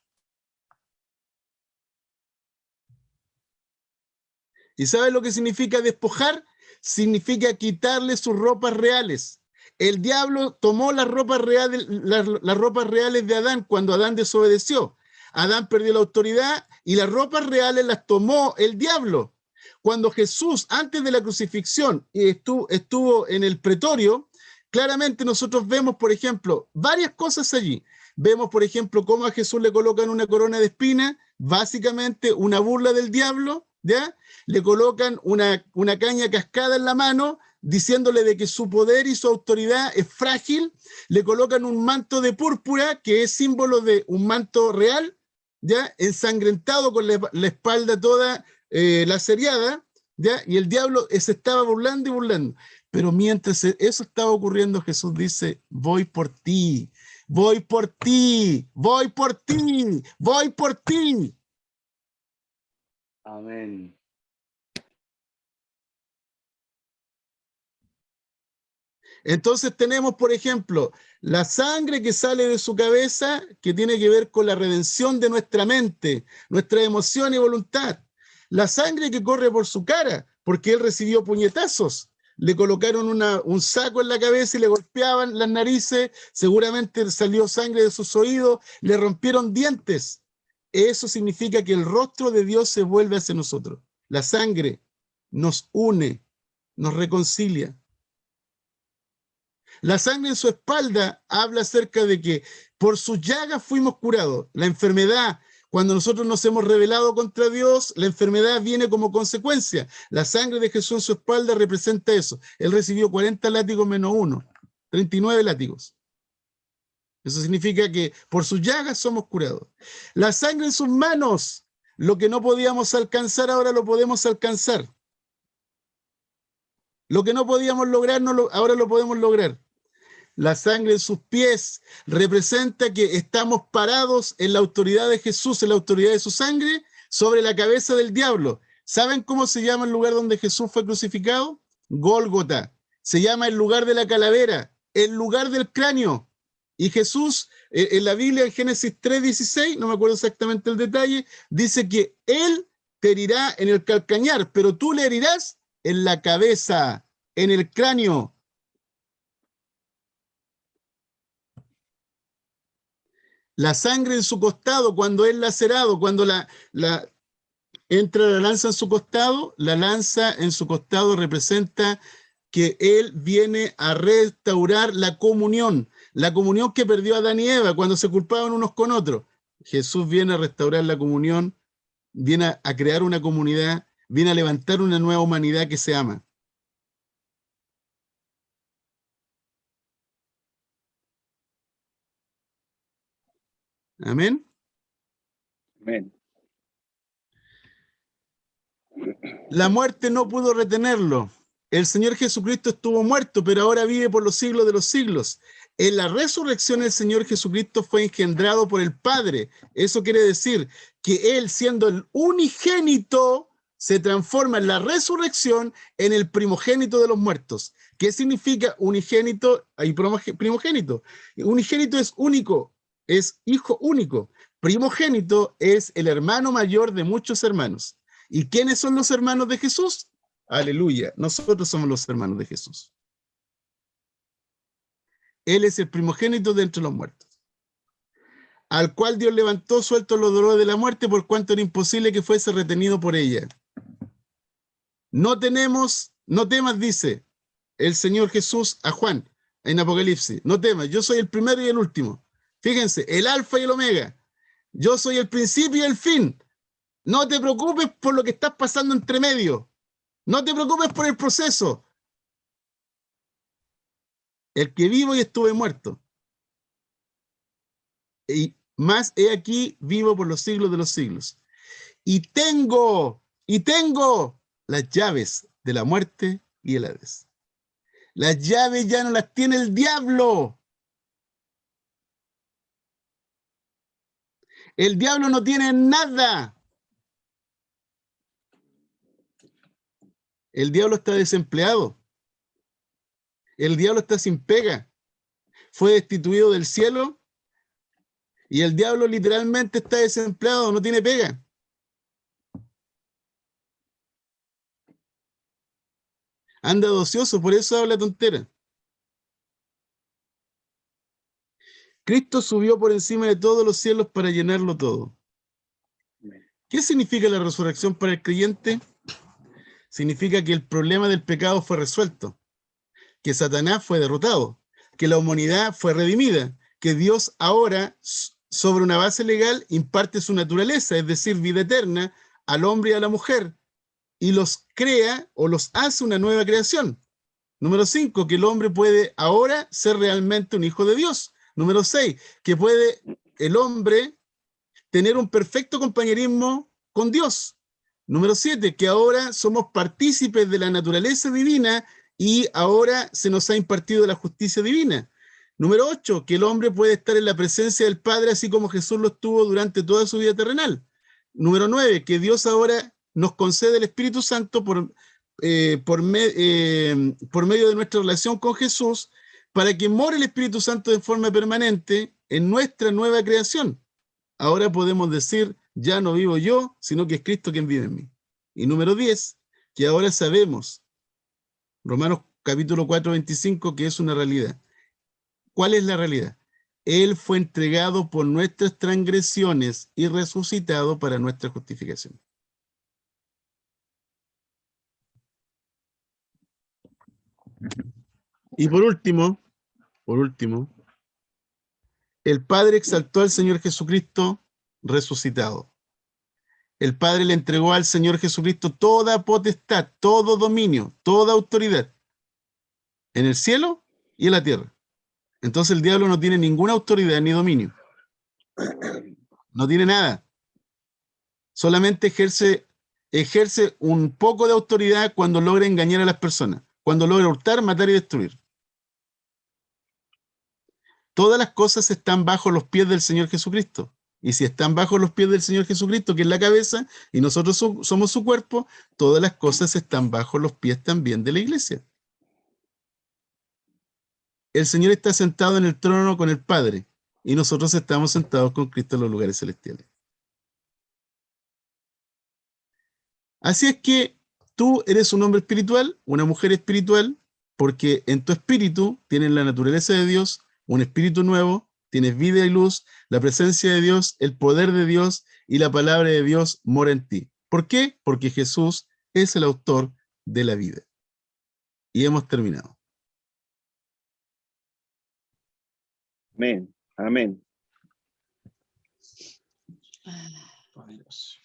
¿Y sabes lo que significa despojar? Significa quitarle sus ropas reales. El diablo tomó las ropas reales de Adán cuando Adán desobedeció. Adán perdió la autoridad y las ropas reales las tomó el diablo. Cuando Jesús, antes de la crucifixión, estuvo en el pretorio, claramente nosotros vemos, por ejemplo, varias cosas allí. Vemos, por ejemplo, cómo a Jesús le colocan una corona de espinas, básicamente una burla del diablo, ¿ya? Le colocan una caña cascada en la mano, diciéndole de que su poder y su autoridad es frágil. Le colocan un manto de púrpura, que es símbolo de un manto real, ¿ya? Ensangrentado con la espalda toda lacerada, ¿Ya? Y el diablo se estaba burlando y burlando. Pero mientras eso estaba ocurriendo, Jesús dice, voy por ti, voy por ti, voy por ti, voy por ti.
Amén.
Entonces tenemos, por ejemplo, la sangre que sale de su cabeza, que tiene que ver con la redención de nuestra mente, nuestra emoción y voluntad. La sangre que corre por su cara, porque él recibió puñetazos. Le colocaron un saco en la cabeza y le golpeaban las narices, seguramente salió sangre de sus oídos, le rompieron dientes. Eso significa que el rostro de Dios se vuelve hacia nosotros. La sangre nos une, nos reconcilia. La sangre en su espalda habla acerca de que por sus llagas fuimos curados. La enfermedad, cuando nosotros nos hemos rebelado contra Dios, la enfermedad viene como consecuencia. La sangre de Jesús en su espalda representa eso. Él recibió 40 látigos menos 1, 39 látigos. Eso significa que por sus llagas somos curados. La sangre en sus manos, lo que no podíamos alcanzar ahora lo podemos alcanzar. Lo que no podíamos lograr, ahora lo podemos lograr. La sangre en sus pies representa que estamos parados en la autoridad de Jesús, en la autoridad de su sangre, sobre la cabeza del diablo. ¿Saben cómo se llama el lugar donde Jesús fue crucificado? Gólgota. Se llama el lugar de la calavera, el lugar del cráneo. Y Jesús, en la Biblia, en Génesis 3:16, no me acuerdo exactamente el detalle, dice que Él te herirá en el calcañar, pero tú le herirás en la cabeza, en el cráneo. La sangre en su costado, cuando es lacerado, cuando entra la lanza en su costado, la lanza en su costado representa que Él viene a restaurar la comunión que perdió Adán y Eva cuando se culpaban unos con otros. Jesús viene a restaurar la comunión, viene a crear una comunidad, viene a levantar una nueva humanidad que se ama. Amén.
Amén.
La muerte no pudo retenerlo. El Señor Jesucristo estuvo muerto, pero ahora vive por los siglos de los siglos. En la resurrección el Señor Jesucristo fue engendrado por el Padre. Eso quiere decir que Él, siendo el unigénito, se transforma en la resurrección en el primogénito de los muertos. ¿Qué significa unigénito y primogénito? Unigénito es único, es hijo único. Primogénito es el hermano mayor de muchos hermanos. ¿Y quiénes son los hermanos de Jesús? Aleluya, nosotros somos los hermanos de Jesús. Él es el primogénito de entre los muertos, al cual Dios levantó sueltos los dolores de la muerte, por cuanto era imposible que fuese retenido por ella. No temas, dice el Señor Jesús a Juan en Apocalipsis, no temas, yo soy el primero y el último. Fíjense, el alfa y el omega. Yo soy el principio y el fin. No te preocupes por lo que estás pasando entre medio. No te preocupes por el proceso. El que vivo y estuve muerto. Y más he aquí vivo por los siglos de los siglos. Y tengo las llaves de la muerte y el Hades. Las llaves ya no las tiene el diablo. El diablo no tiene nada. El diablo está desempleado. El diablo está sin pega. Fue destituido del cielo y el diablo literalmente está desempleado, no tiene pega. Anda de ocioso, por eso habla tontera. Cristo subió por encima de todos los cielos para llenarlo todo. ¿Qué significa la resurrección para el creyente? Significa que el problema del pecado fue resuelto, que Satanás fue derrotado, que la humanidad fue redimida, que Dios ahora, sobre una base legal, imparte su naturaleza, es decir, vida eterna, al hombre y a la mujer, y los crea o los hace una nueva creación. Número 5, que el hombre puede ahora ser realmente un hijo de Dios. Número 6, que puede el hombre tener un perfecto compañerismo con Dios. Número 7, que ahora somos partícipes de la naturaleza divina y ahora se nos ha impartido la justicia divina. Número 8, que el hombre puede estar en la presencia del Padre así como Jesús lo estuvo durante toda su vida terrenal. Número 9, que Dios ahora nos concede el Espíritu Santo por medio de nuestra relación con Jesús, para que more el Espíritu Santo de forma permanente en nuestra nueva creación. Ahora podemos decir, ya no vivo yo, sino que es Cristo quien vive en mí. Y número 10, que ahora sabemos, Romanos capítulo 4, 25, que es una realidad. ¿Cuál es la realidad? Él fue entregado por nuestras transgresiones y resucitado para nuestra justificación. Y por último, el Padre exaltó al Señor Jesucristo resucitado. El Padre le entregó al Señor Jesucristo toda potestad, todo dominio, toda autoridad en el cielo y en la tierra. Entonces el diablo no tiene ninguna autoridad ni dominio. No tiene nada. Solamente ejerce un poco de autoridad cuando logra engañar a las personas, cuando logra hurtar, matar y destruir. Todas las cosas están bajo los pies del Señor Jesucristo. Y si están bajo los pies del Señor Jesucristo, que es la cabeza, y nosotros somos su cuerpo, todas las cosas están bajo los pies también de la iglesia. El Señor está sentado en el trono con el Padre, y nosotros estamos sentados con Cristo en los lugares celestiales. Así es que tú eres un hombre espiritual, una mujer espiritual, porque en tu espíritu tienes la naturaleza de Dios, un espíritu nuevo, tienes vida y luz, la presencia de Dios, el poder de Dios y la palabra de Dios mora en ti. ¿Por qué? Porque Jesús es el autor de la vida. Y hemos terminado.
Amén. Amén.
Poderoso.